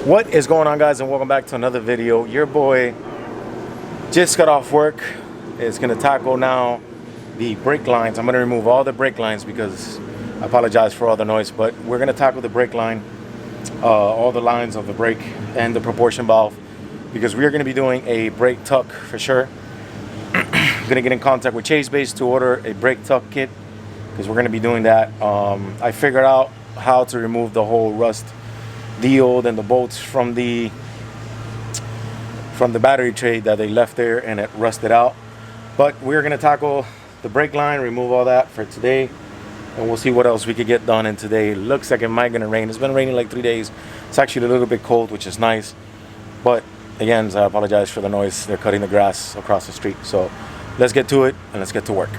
What is going on, guys, and welcome back to another video. Your boy just got off work. It's gonna tackle now the brake lines. I'm gonna remove all the brake lines because I apologize for all the noise, but we're gonna tackle the brake line, all the lines of the brake and the proportion valve, because we are gonna be doing a brake tuck for sure. Gonna get in contact with Chase Base to order a brake tuck kit because we're gonna be doing that. I figured out how to remove the whole rust deal and the bolts from the battery tray that they left there, and it rusted out. But we're gonna tackle the brake line, remove all that for today, and we'll see what else we could get done in today. Looks like it might gonna rain. It's been raining like 3 days. It's actually a little bit cold, which is nice, but again, I apologize for the noise. They're cutting the grass across the street. So let's get to it and let's get to work.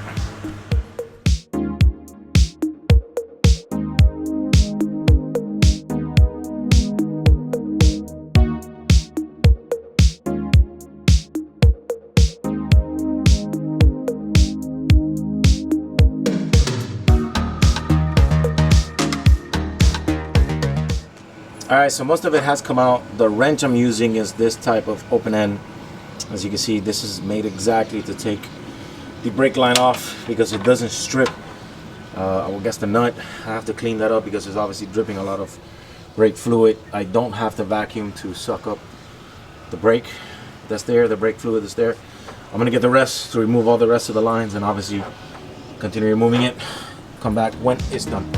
All right, so most of it has come out. The wrench I'm using is this type of open end. As you can see, this is made exactly to take the brake line off because it doesn't strip. I will guess the nut. I have to clean that up because it's obviously dripping a lot of brake fluid. I don't have to vacuum to suck up the brake that's there, the brake fluid that's there. I'm gonna get the rest to remove all the rest of the lines and obviously continue removing it. Come back when it's done.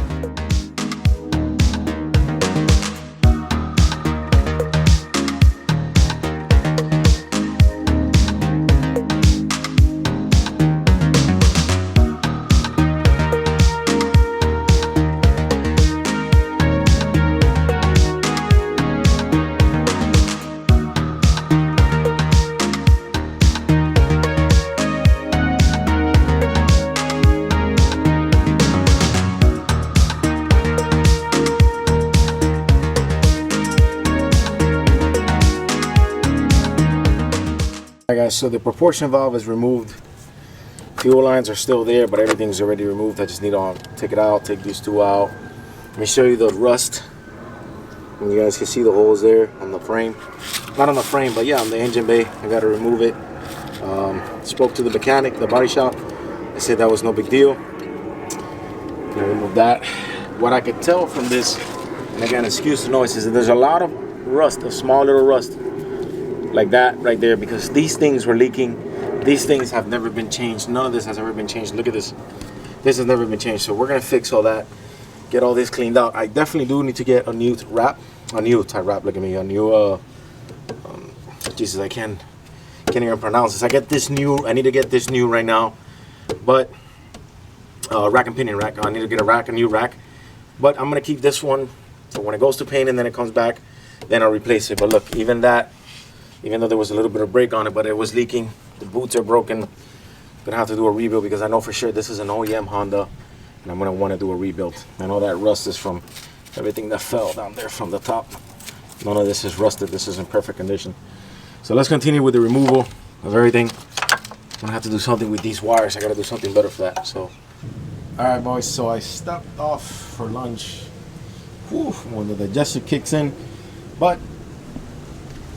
Alright guys, so the proportion valve is removed. Fuel lines are still there, but everything's already removed. I just need to take it out, take these two out. Let me show you the rust. And you guys can see the holes there on the frame. Not on the frame, but yeah, on the engine bay. I got to remove it. Spoke to the mechanic, the body shop. They said that was no big deal. Gonna remove that. What I could tell from this, and again, excuse the noise, is that there's a lot of rust, a small little rust. Like that right there, because these things were leaking. These things have never been changed. None of this has ever been changed. Look at this. This has never been changed. So we're gonna fix all that, get all this cleaned out. I definitely do need to get a new wrap, a new tie wrap. Look at me, a new Jesus, I can't even pronounce this. I need to get this new right now. But rack and pinion rack. I need to get a new rack. But I'm gonna keep this one so when it goes to paint and then it comes back, then I'll replace it. But look, even that. Even though there was a little bit of brake on it, but it was leaking. The boots are broken. Gonna have to do a rebuild because I know for sure this is an OEM Honda, and I'm gonna want to do a rebuild. I know that rust is from everything that fell down there from the top. None of this is rusted. This is in perfect condition. So let's continue with the removal of everything. I'm gonna have to do something with these wires. I gotta do something better for that. So, all right, boys. So I stopped off for lunch. Whew, when the digestive kicks in, but.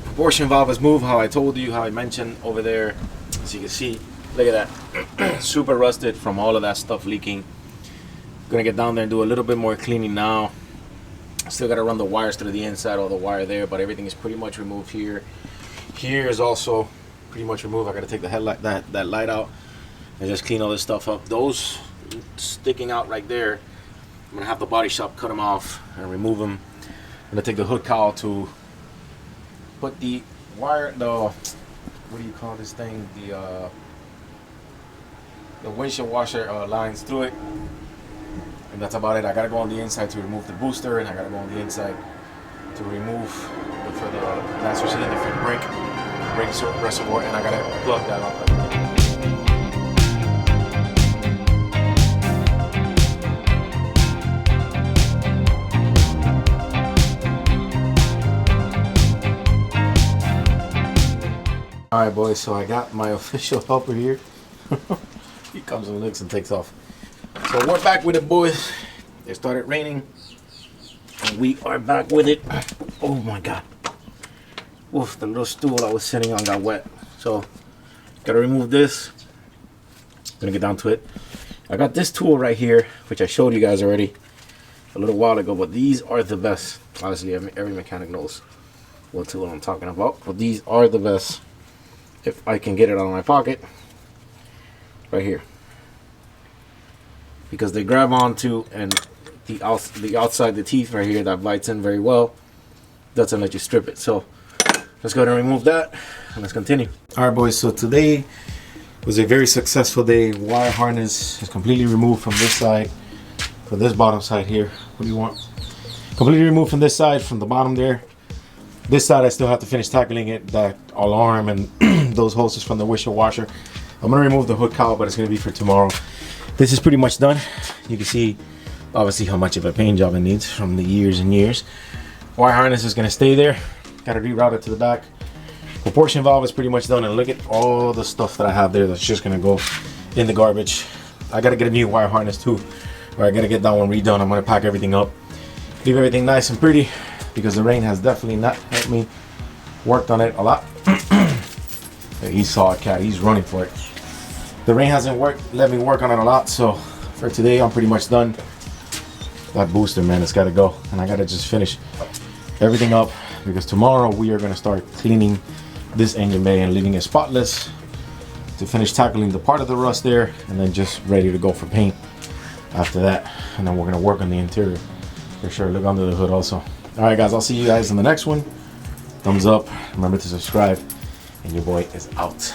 Proportion valve is moved, how I told you, how I mentioned over there. As you can see, look at that. Super rusted from all of that stuff leaking. Gonna get down there and do a little bit more cleaning now. Still gotta run the wires through the inside, all the wire there, but everything is pretty much removed here. Here is also pretty much removed. I gotta take the headlight, that light out, and just clean all this stuff up. Those sticking out right there, I'm gonna have the body shop cut them off and remove them. I'm gonna take the hood cowl to put the wire, what do you call this thing? The windshield washer lines through it, and that's about it. I gotta go on the inside to remove the booster, and I gotta go on the inside to remove for the master cylinder for the brake reservoir, and I gotta plug that up. Alright boys, so I got my official helper here. He comes and looks and takes off. So we're back with it, boys. It started raining and we are back with it. Oh my god. Oof, the little stool I was sitting on got wet. So, gotta remove this. Gonna get down to it. I got this tool right here, which I showed you guys already a little while ago, but these are the best. Honestly, every mechanic knows what tool I'm talking about, but these are the best if I can get it out of my pocket right here, because they grab onto, and the outside the teeth right here that bites in very well doesn't let you strip it. So let's go ahead and remove that and let's continue. All right, boys, so today was a very successful day. Wire harness is completely removed from this side, from this bottom side here. What do you want? Completely removed from this side, from the bottom there. This side I still have to finish tackling it, that alarm and those hoses from the windshield washer. I'm gonna remove the hood cowl, but it's gonna be for tomorrow. This is pretty much done. You can see obviously how much of a paint job it needs from the years and years. Wire harness is gonna stay there. Gotta reroute it to the back. Proportion valve is pretty much done, and look at all the stuff that I have there that's just gonna go in the garbage. I gotta get a new wire harness too, or I gotta get that one redone. I'm gonna pack everything up, leave everything nice and pretty, because the rain has definitely not helped me. Worked on it a lot. He saw a cat, he's running for it. The rain hasn't let me work on it a lot, so for today I'm pretty much done. That booster, man, it's gotta go, and I gotta just finish everything up, because tomorrow we are gonna start cleaning this engine bay and leaving it spotless to finish tackling the part of the rust there, and then just ready to go for paint after that. And then we're gonna work on the interior for sure. Look under the hood also. All right, guys, I'll see you guys in the next one. Thumbs up, remember to subscribe, and your boy is out.